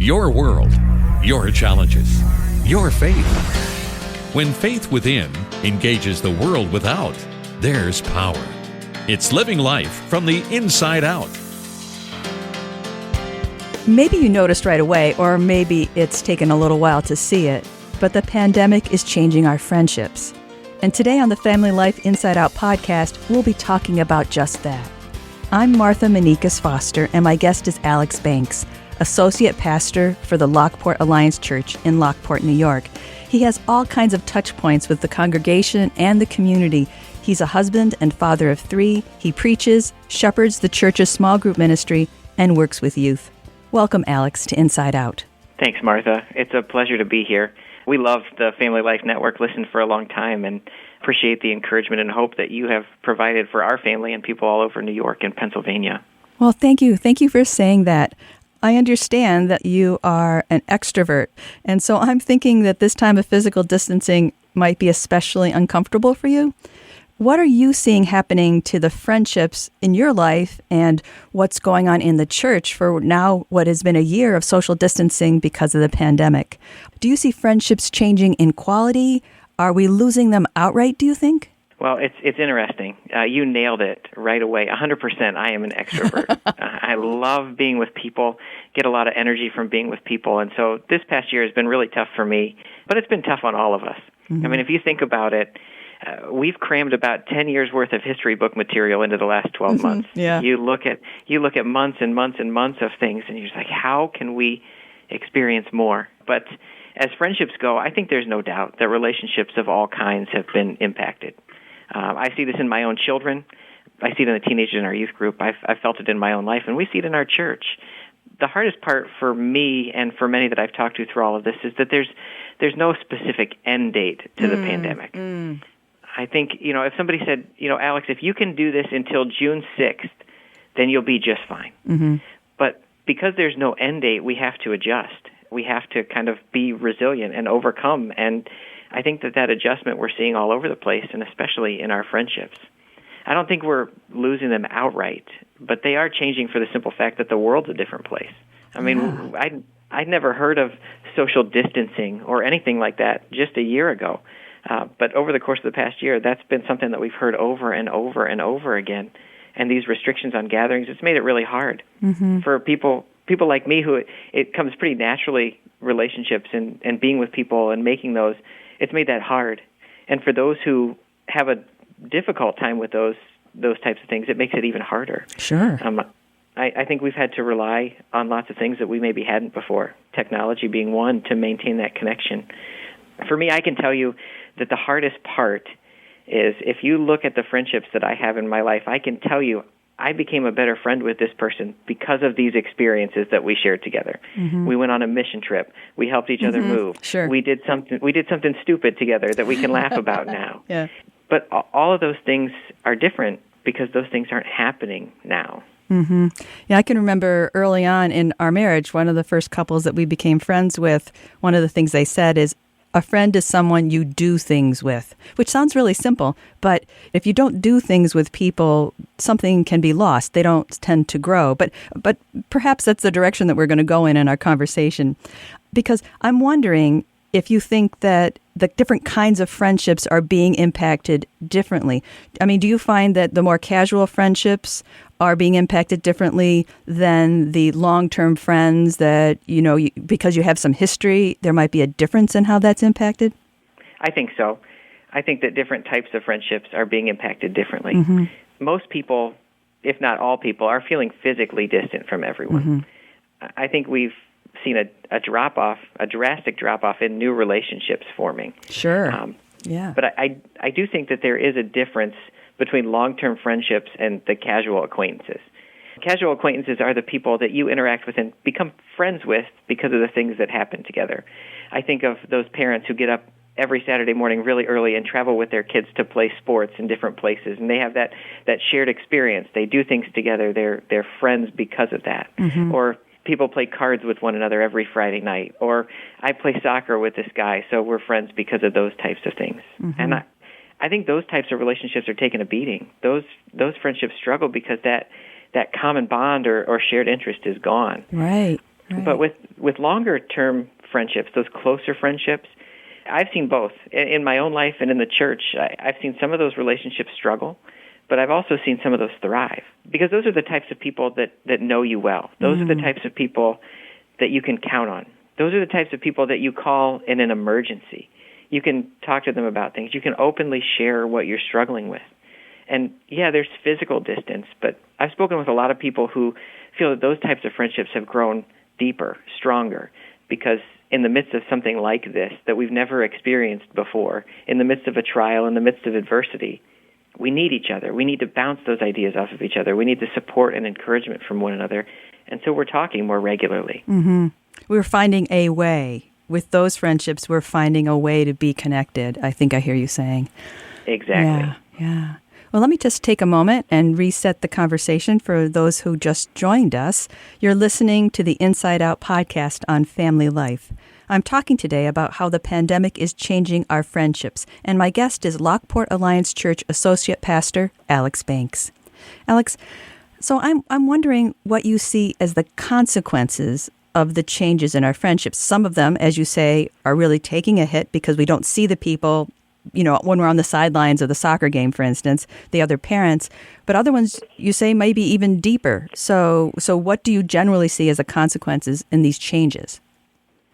Your world, your challenges, your faith. When faith within engages the world without, there's power. It's living life from the inside out. Maybe you noticed right away, or maybe it's taken a little while to see it, but the pandemic is changing our friendships. And today on the Family Life Inside Out podcast, we'll be talking about just that. I'm Martha Manikas Foster, and my guest is Alex Banks, Associate Pastor for the Lockport Alliance Church in Lockport, New York. He has all kinds of touch points with the congregation and the community. He's a husband and father of 3. He preaches, shepherds the church's small group ministry, and works with youth. Welcome, Alex, to Inside Out. Thanks, Martha. It's a pleasure to be here. We love the Family Life Network, listened for a long time, and appreciate the encouragement and hope that you have provided for our family and people all over New York and Pennsylvania. Well, thank you. Thank you for saying that. I understand that you are an extrovert, and so I'm thinking that this time of physical distancing might be especially uncomfortable for you. What are you seeing happening to the friendships in your life and what's going on in the church for now what has been a year of social distancing because of the pandemic? Do you see friendships changing in quality? Are we losing them outright, do you think? Well, it's interesting. You nailed it right away. 100%. I am an extrovert. I love being with people, get a lot of energy from being with people. And so this past year has been really tough for me, but it's been tough on all of us. Mm-hmm. I mean, if you think about it, we've crammed about 10 years worth of history book material into the last 12 mm-hmm. months. Yeah. You look at months and months and months of things, and you're just like, how can we experience more? But as friendships go, I think there's no doubt that relationships of all kinds have been impacted. I see this in my own children. I see it in the teenagers in our youth group. I've felt it in my own life, and we see it in our church. The hardest part for me and for many that I've talked to through all of this is that there's no specific end date to the pandemic. I think, if somebody said, Alex, if you can do this until June 6th, then you'll be just fine. Mm-hmm. But because there's no end date, we have to adjust. We have to kind of be resilient and overcome. And I think that adjustment we're seeing all over the place, and especially in our friendships. I don't think we're losing them outright, but they are changing for the simple fact that the world's a different place. I mean, I'd never heard of social distancing or anything like that just a year ago. But over the course of the past year, that's been something that we've heard over and over and over again. And these restrictions on gatherings, it's made it really hard for people like me who it comes pretty naturally, relationships and being with people and making those. It's made that hard. And for those who have a difficult time with those types of things, it makes it even harder. Sure. I think we've had to rely on lots of things that we maybe hadn't before, technology being one, to maintain that connection. For me, I can tell you that the hardest part is if you look at the friendships that I have in my life, I can tell you I became a better friend with this person because of these experiences that we shared together. Mm-hmm. We went on a mission trip. We helped each other move. Sure. We did something stupid together that we can laugh about now. Yeah. But all of those things are different because those things aren't happening now. Mm-hmm. Yeah, I can remember early on in our marriage, one of the first couples that we became friends with, one of the things they said is, a friend is someone you do things with, which sounds really simple, but if you don't do things with people, something can be lost. They don't tend to grow. But perhaps that's the direction that we're going to go in our conversation, because I'm wondering if you think that the different kinds of friendships are being impacted differently. I mean, do you find that the more casual friendships are being impacted differently than the long-term friends that, because you have some history, there might be a difference in how that's impacted? I think so. I think that different types of friendships are being impacted differently. Mm-hmm. Most people, if not all people, are feeling physically distant from everyone. Mm-hmm. I think we've seen a drop-off, a drastic drop-off in new relationships forming. Sure. Yeah. But I do think that there is a difference between long-term friendships and the casual acquaintances. Casual acquaintances are the people that you interact with and become friends with because of the things that happen together. I think of those parents who get up every Saturday morning really early and travel with their kids to play sports in different places, and they have that shared experience. They do things together. They're friends because of that. Mm-hmm. Or people play cards with one another every Friday night. Or I play soccer with this guy, so we're friends because of those types of things. Mm-hmm. And I think those types of relationships are taking a beating. Those friendships struggle because that common bond or shared interest is gone. Right. Right. But with longer-term friendships, those closer friendships, I've seen both. In my own life and in the church, I've seen some of those relationships struggle, but I've also seen some of those thrive. Because those are the types of people that know you well. Those are the types of people that you can count on. Those are the types of people that you call in an emergency. You can talk to them about things. You can openly share what you're struggling with. And yeah, there's physical distance, but I've spoken with a lot of people who feel that those types of friendships have grown deeper, stronger, because in the midst of something like this that we've never experienced before, in the midst of a trial, in the midst of adversity, we need each other. We need to bounce those ideas off of each other. We need the support and encouragement from one another. And so we're talking more regularly. Mm-hmm. We're finding a way. With those friendships, we're finding a way to be connected, I think I hear you saying. Exactly. Yeah. Well, let me just take a moment and reset the conversation for those who just joined us. You're listening to the Inside Out podcast on family life. I'm talking today about how the pandemic is changing our friendships, and my guest is Lockport Alliance Church Associate Pastor Alex Banks. Alex, so I'm wondering what you see as the consequences of the changes in our friendships. Some of them, as you say, are really taking a hit because we don't see the people, when we're on the sidelines of the soccer game, for instance, the other parents. But other ones, you say, may be even deeper. So what do you generally see as the consequences in these changes?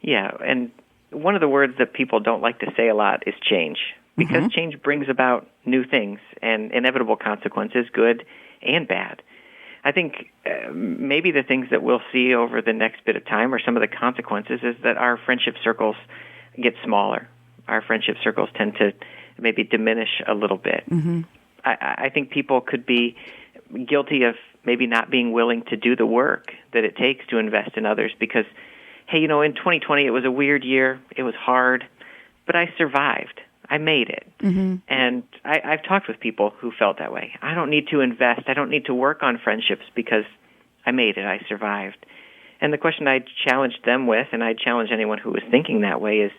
Yeah, and one of the words that people don't like to say a lot is change, because change brings about new things and inevitable consequences, good and bad. I think maybe the things that we'll see over the next bit of time, or some of the consequences, is that our friendship circles get smaller. Our friendship circles tend to maybe diminish a little bit. I think people could be guilty of maybe not being willing to do the work that it takes to invest in others because, hey, in 2020 it was a weird year. It was hard, but I survived. I made it. And I've talked with people who felt that way. I don't need to invest. I don't need to work on friendships because I made it. I survived. And the question I challenged them with, and I challenge anyone who was thinking that way, is,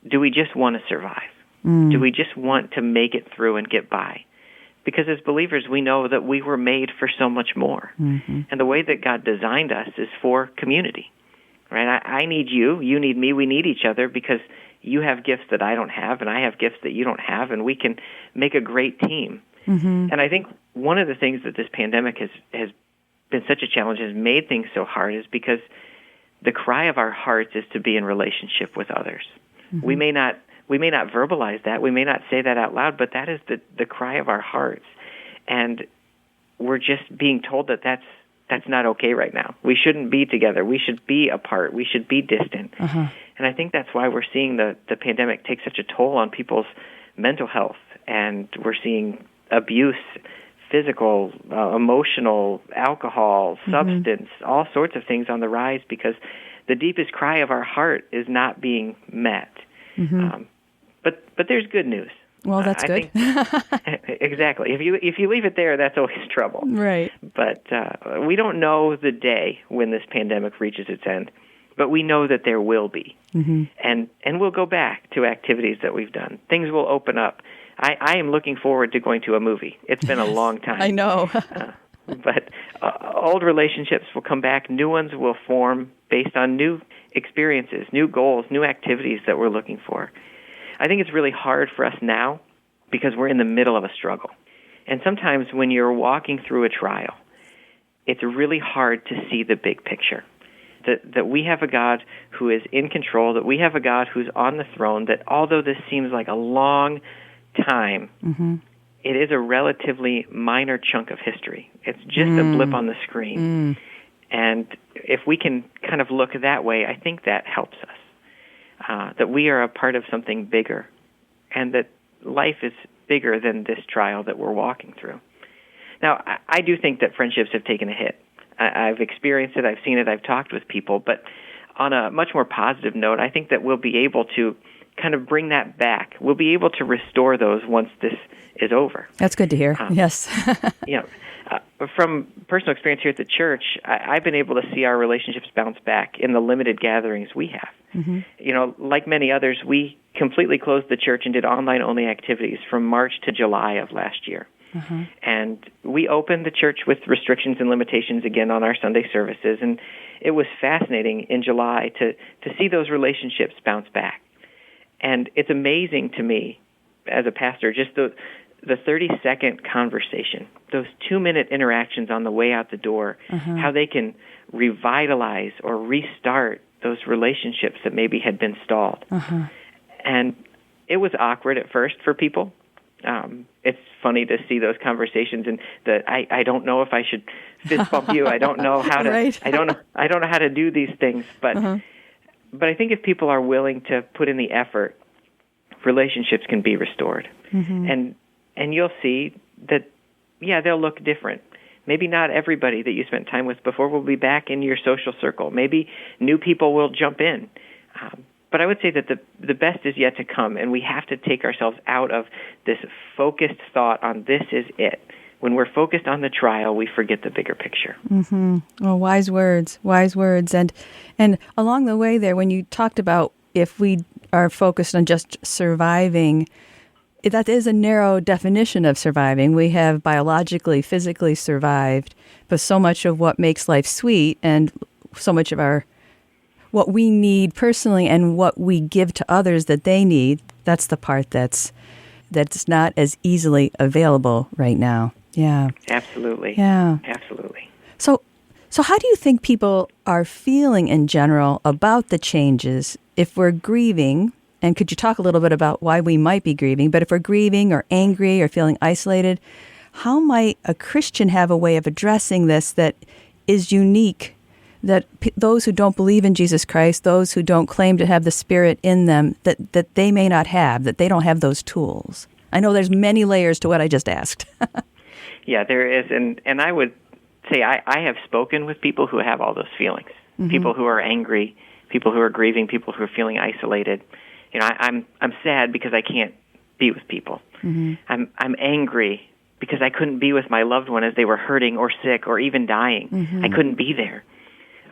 do we just want to survive? Do we just want to make it through and get by? Because as believers, we know that we were made for so much more. And the way that God designed us is for community. Right? I need you. You need me. We need each other because you have gifts that I don't have, and I have gifts that you don't have, and we can make a great team. And I think one of the things that this pandemic has been such a challenge, has made things so hard, is because the cry of our hearts is to be in relationship with others. We may not verbalize that. We may not say that out loud, but that is the cry of our hearts. And we're just being told that that's not okay right now. We shouldn't be together. We should be apart. We should be distant. And I think that's why we're seeing the pandemic take such a toll on people's mental health. And we're seeing abuse, physical, emotional, alcohol, substance, all sorts of things on the rise because the deepest cry of our heart is not being met. But there's good news. Well, that's good. Exactly. If you leave it there, that's always trouble. Right. But we don't know the day when this pandemic reaches its end, but we know that there will be. And we'll go back to activities that we've done. Things will open up. I am looking forward to going to a movie. It's been a long time. I know. But old relationships will come back. New ones will form based on new experiences, new goals, new activities that we're looking for. I think it's really hard for us now because we're in the middle of a struggle. And sometimes when you're walking through a trial, it's really hard to see the big picture. That we have a God who is in control, that we have a God who's on the throne, that although this seems like a long time, it is a relatively minor chunk of history. It's just a blip on the screen. And if we can kind of look that way, I think that helps us. That we are a part of something bigger, and that life is bigger than this trial that we're walking through. Now, I do think that friendships have taken a hit. I've experienced it, I've seen it, I've talked with people, but on a much more positive note, I think that we'll be able to kind of bring that back. We'll be able to restore those once this is over. That's good to hear. Yes. From personal experience here at the church, I've been able to see our relationships bounce back in the limited gatherings we have. Like many others, we completely closed the church and did online-only activities from March to July of last year. And we opened the church with restrictions and limitations again on our Sunday services, and it was fascinating in July to see those relationships bounce back. And it's amazing to me as a pastor, just the 30-second conversation, those 2-minute interactions on the way out the door, how they can revitalize or restart those relationships that maybe had been stalled. And it was awkward at first for people. It's funny to see those conversations, and I don't know if I should fist bump you. I don't know how to. Right. I don't know how to do these things. But I think if people are willing to put in the effort, relationships can be restored. And you'll see that, they'll look different. Maybe not everybody that you spent time with before will be back in your social circle. Maybe new people will jump in. But I would say that the best is yet to come, and we have to take ourselves out of this focused thought on this is it. When we're focused on the trial, we forget the bigger picture. Oh, wise words. And along the way there, when you talked about if we are focused on just surviving, that is a narrow definition of surviving. We have biologically, physically survived, but so much of what makes life sweet and so much of what we need personally and what we give to others that they need, that's the part that's not as easily available right now. Yeah. Absolutely. Yeah. Absolutely. So how do you think people are feeling in general about the changes if we're grieving? And could you talk a little bit about why we might be grieving? But if we're grieving or angry or feeling isolated, how might a Christian have a way of addressing this that is unique, that those who don't believe in Jesus Christ, those who don't claim to have the Spirit in them, that they may not have, that they don't have those tools? I know there's many layers to what I just asked. Yeah, there is. And I would say I have spoken with people who have all those feelings, people who are angry, people who are grieving, people who are feeling isolated. I'm sad because I can't be with people. I'm angry because I couldn't be with my loved one as they were hurting or sick or even dying. I couldn't be there.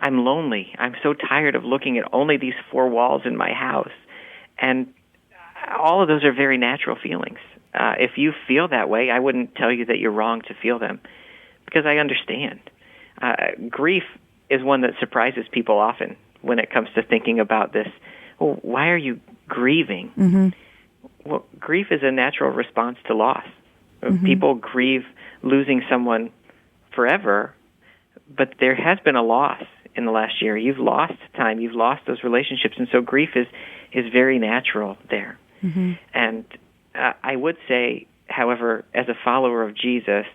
I'm lonely. I'm so tired of looking at only these 4 walls in my house. And all of those are very natural feelings. If you feel that way, I wouldn't tell you that you're wrong to feel them, because I understand. Grief is one that surprises people often when it comes to thinking about this. Well, why are you grieving? Well, grief is a natural response to loss. People grieve losing someone forever, but there has been a loss in the last year. You've lost time. You've lost those relationships. And so grief is very natural there. And I would say, however, as a follower of Jesus,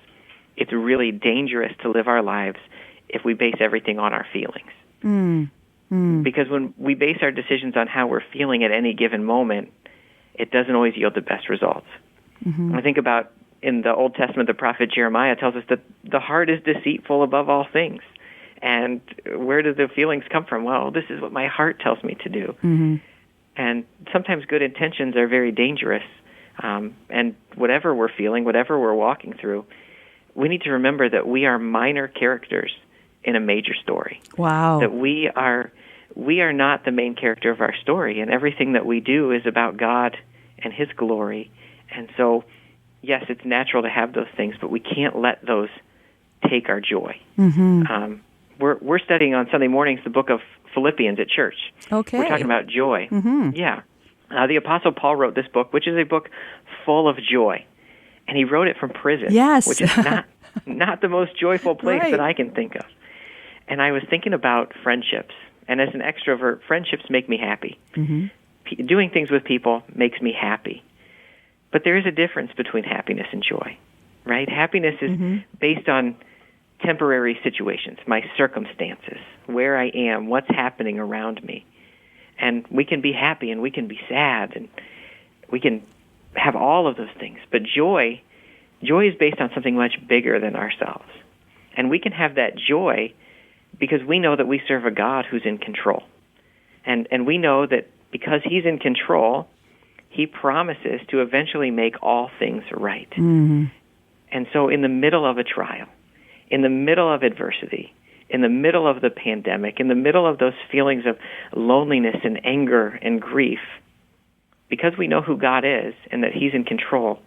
it's really dangerous to live our lives if we base everything on our feelings. Because when we base our decisions on how we're feeling at any given moment, it doesn't always yield the best results. I think about in the Old Testament, the prophet Jeremiah tells us that the heart is deceitful above all things. And where do the feelings come from? Well, this is what my heart tells me to do. And sometimes good intentions are very dangerous. And whatever we're feeling, whatever we're walking through, we need to remember that we are minor characters in a major story. Wow. That we are not the main character of our story, and everything that we do is about God and His glory. And so, yes, it's natural to have those things, but we can't let those take our joy. We're studying on Sunday mornings the book of Philippians at church. Okay. We're talking about joy. Yeah. The Apostle Paul wrote this book, which is a book full of joy. And he wrote it from prison, yes. which is not the most joyful place that I can think of. And I was thinking about friendships. And as an extrovert, friendships make me happy. Doing things with people makes me happy. But there is a difference between happiness and joy, right? Happiness is based on temporary situations, my circumstances, where I am, what's happening around me. And we can be happy and we can be sad and we can have all of those things. But joy is based on something much bigger than ourselves. And we can have that joy because we know that we serve a God who's in control. And we know that because He's in control, He promises to eventually make all things right. And so in the middle of a trial, in the middle of adversity, in the middle of the pandemic, in the middle of those feelings of loneliness and anger and grief, because we know who God is and that He's in control,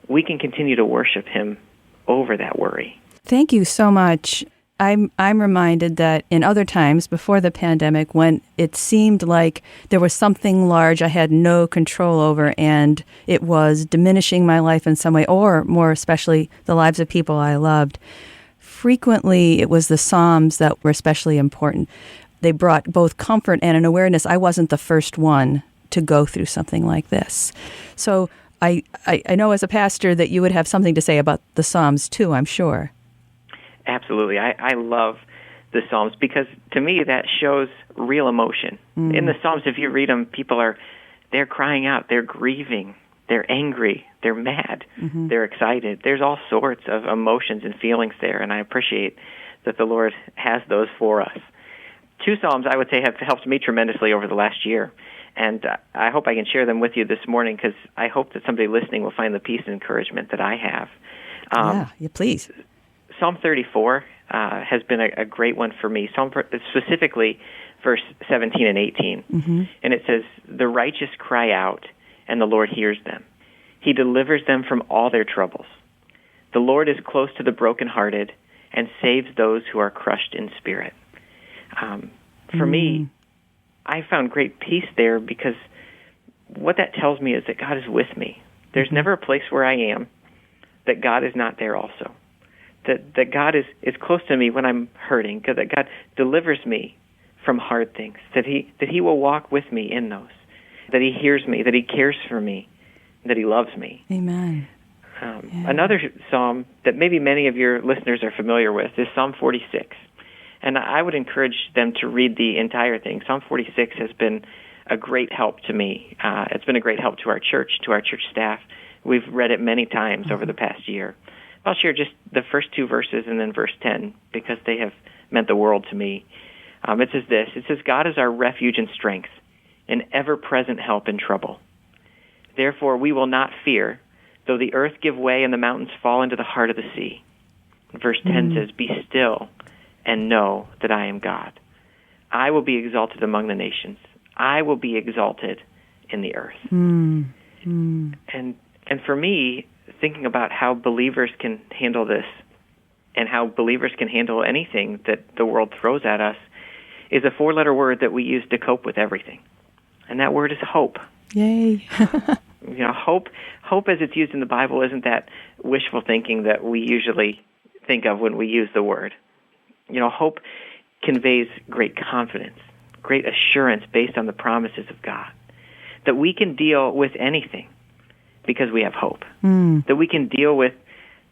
we can continue to worship Him over that worry. Thank you so much. I'm reminded that in other times before the pandemic, when it seemed like there was something large I had no control over and it was diminishing my life in some way, or more especially the lives of people I loved, frequently it was the Psalms that were especially important. They brought both comfort and an awareness I wasn't the first one to go through something like this. So I know as a pastor that you would have something to say about the Psalms too, I'm sure. Absolutely. I love the Psalms because to me that shows real emotion. In the Psalms, if you read them, they're crying out, they're grieving, they're angry, they're mad, they're excited. There's all sorts of emotions and feelings there, and I appreciate that the Lord has those for us. Two Psalms I would say have helped me tremendously over the last year, and I hope I can share them with you this morning because I hope that somebody listening will find the peace and encouragement that I have. Yeah, please. Psalm 34 has been a great one for me, specifically verse 17 and 18. And it says, "The righteous cry out, and the Lord hears them. He delivers them from all their troubles. The Lord is close to the brokenhearted and saves those who are crushed in spirit." For me, I found great peace there because what that tells me is that God is with me. There's never a place where I am that God is not there also. That God is close to me when I'm hurting, that God delivers me from hard things, that He will walk with me in those, that He hears me, that He cares for me, that He loves me. Amen. Another psalm that maybe many of your listeners are familiar with is Psalm 46. And I would encourage them to read the entire thing. Psalm 46 has been a great help to me. It's been a great help to our church staff. We've read it many times over the past year. I'll share just the first two verses and then verse 10 because they have meant the world to me. It says this. It says, "God is our refuge and strength, an ever-present help in trouble. Therefore we will not fear, though the earth give way and the mountains fall into the heart of the sea." Verse 10 says, "Be still and know that I am God. I will be exalted among the nations. I will be exalted in the earth." And for me, thinking about how believers can handle this and how believers can handle anything that the world throws at us is a four-letter word that we use to cope with everything. And that word is hope. Yay. Hope as it's used in the Bible isn't that wishful thinking that we usually think of when we use the word. Hope conveys great confidence, great assurance based on the promises of God, that we can deal with anything because we have hope, that we can deal with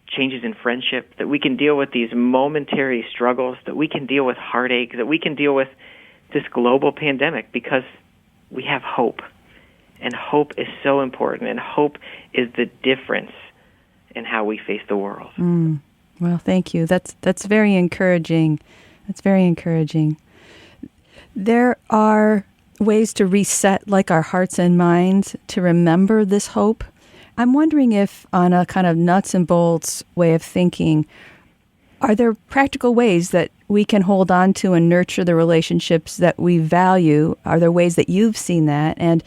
changes in friendship, that we can deal with these momentary struggles, that we can deal with heartache, that we can deal with this global pandemic because we have hope. And hope is so important, and hope is the difference in how we face the world. Well, thank you. That's very encouraging. That's very encouraging. There are ways to reset, like our hearts and minds, to remember this hope. I'm wondering if, on a kind of nuts and bolts way of thinking, are there practical ways that we can hold on to and nurture the relationships that we value? Are there ways that you've seen that? And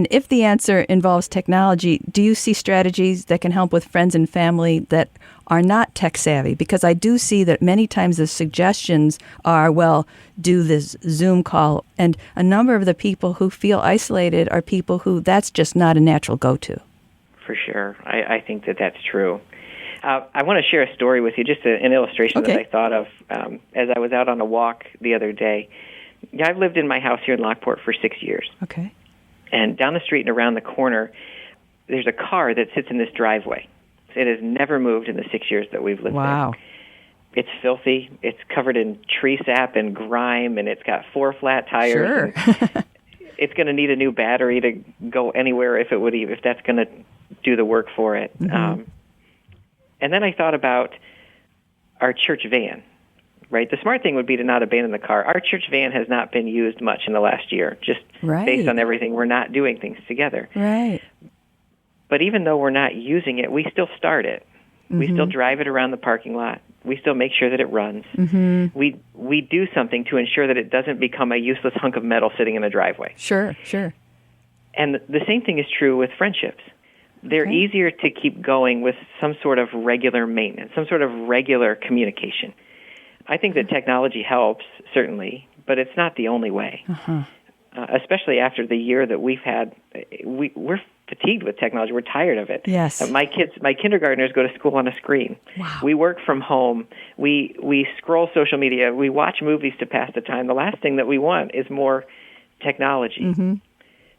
if the answer involves technology, do you see strategies that can help with friends and family that are not tech savvy? Because I do see that many times the suggestions are, well, do this Zoom call. And a number of the people who feel isolated are people who that's just not a natural go-to. For sure. I think that's true. I want to share a story with you, just an illustration that I thought of as I was out on a walk the other day. I've lived in my house here in Lockport for 6 years. Okay. And down the street and around the corner, there's a car that sits in this driveway. It has never moved in the 6 years that we've lived there. It's filthy. It's covered in tree sap and grime, and it's got 4 flat tires. Sure. It's going to need a new battery to go anywhere if that's going to do the work for it. And then I thought about our church van, right? The smart thing would be to not abandon the car. Our church van has not been used much in the last year, just based on everything. We're not doing things together. Right. But even though we're not using it, we still start it. We still drive it around the parking lot. We still make sure that it runs. We do something to ensure that it doesn't become a useless hunk of metal sitting in a driveway. Sure. And the same thing is true with friendships. They're Okay. easier to keep going with some sort of regular maintenance, some sort of regular communication. I think that technology helps, certainly, but it's not the only way. Especially after the year that we've had. We're fatigued with technology. We're tired of it. Yes. My kindergartners go to school on a screen. Wow. We work from home. We scroll social media. We watch movies to pass the time. The last thing that we want is more technology. Mm-hmm.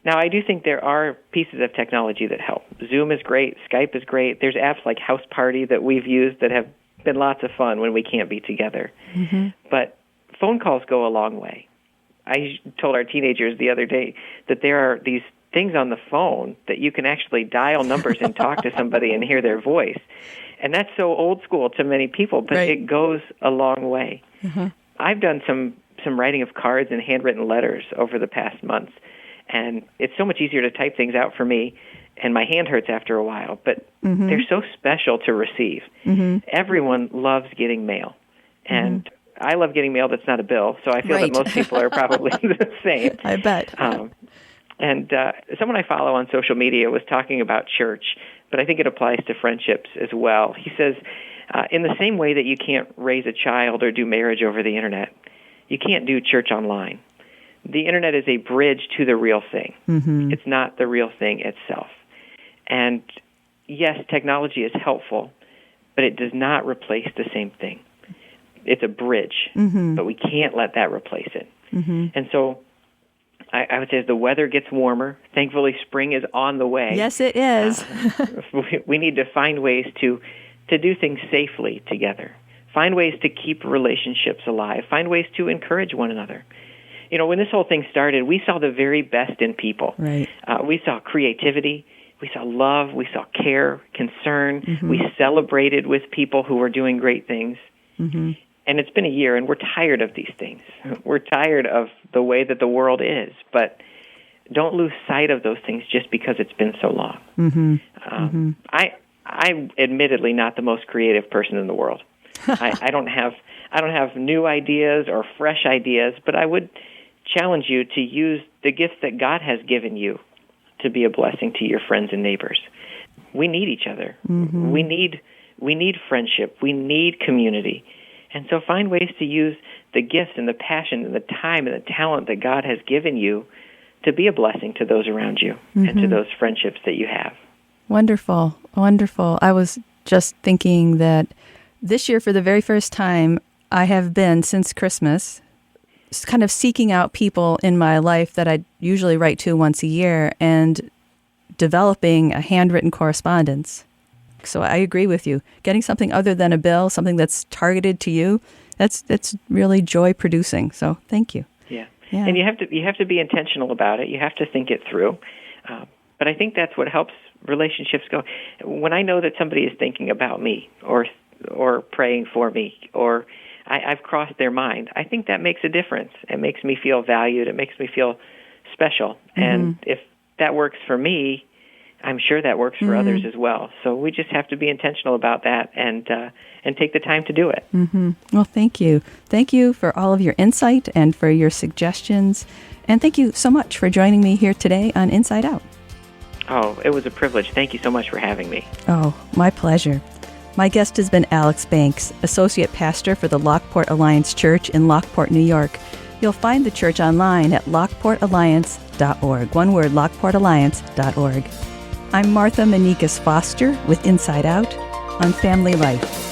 Now, I do think there are pieces of technology that help. Zoom is great. Skype is great. There's apps like House Party that we've used that have been lots of fun when we can't be together. Mm-hmm. But phone calls go a long way. I told our teenagers the other day that there are these things on the phone that you can actually dial numbers and talk to somebody and hear their voice. And that's so old school to many people, but Right. it goes a long way. Mm-hmm. I've done some writing of cards and handwritten letters over the past months, and it's so much easier to type things out for me, and my hand hurts after a while, but they're so special to receive. Everyone loves getting mail, and I love getting mail that's not a bill, so I feel Right. that most people are probably the same. I bet. And someone I follow on social media was talking about church, but I think it applies to friendships as well. He says, in the same way that you can't raise a child or do marriage over the internet, you can't do church online. The internet is a bridge to the real thing. Mm-hmm. It's not the real thing itself. And yes, technology is helpful, but it does not replace the same thing. It's a bridge, but we can't let that replace it. And so I would say as the weather gets warmer, thankfully spring is on the way. Yes, it is. We need to find ways to do things safely together. Find ways to keep relationships alive. Find ways to encourage one another. You know, when this whole thing started, we saw the very best in people. Right. We saw creativity. We saw love. We saw care, concern. We celebrated with people who were doing great things. And it's been a year, and we're tired of these things. We're tired of the way that the world is. But don't lose sight of those things just because it's been so long. I'm admittedly not the most creative person in the world. I don't have new ideas or fresh ideas, but I would challenge you to use the gifts that God has given you to be a blessing to your friends and neighbors. We need each other. We need friendship. We need community. And so find ways to use the gifts and the passion and the time and the talent that God has given you to be a blessing to those around you and to those friendships that you have. Wonderful, wonderful. I was just thinking that this year, for the very first time, I have been, since Christmas, kind of seeking out people in my life that I usually write to once a year and developing a handwritten correspondence. So I agree with you. Getting something other than a bill, something that's targeted to you, that's really joy producing. So thank you. Yeah. Yeah. And you have to be intentional about it. You have to think it through. But I think that's what helps relationships go. When I know that somebody is thinking about me or praying for me, or I've crossed their mind, I think that makes a difference. It makes me feel valued. It makes me feel special. And if that works for me, I'm sure that works for others as well. So we just have to be intentional about that and take the time to do it. Well, thank you. Thank you for all of your insight and for your suggestions. And thank you so much for joining me here today on Inside Out. Oh, it was a privilege. Thank you so much for having me. Oh, my pleasure. My guest has been Alex Banks, Associate Pastor for the Lockport Alliance Church in Lockport, New York. You'll find the church online at lockportalliance.org. One word, lockportalliance.org. I'm Martha Manikas Foster with Inside Out on Family Life.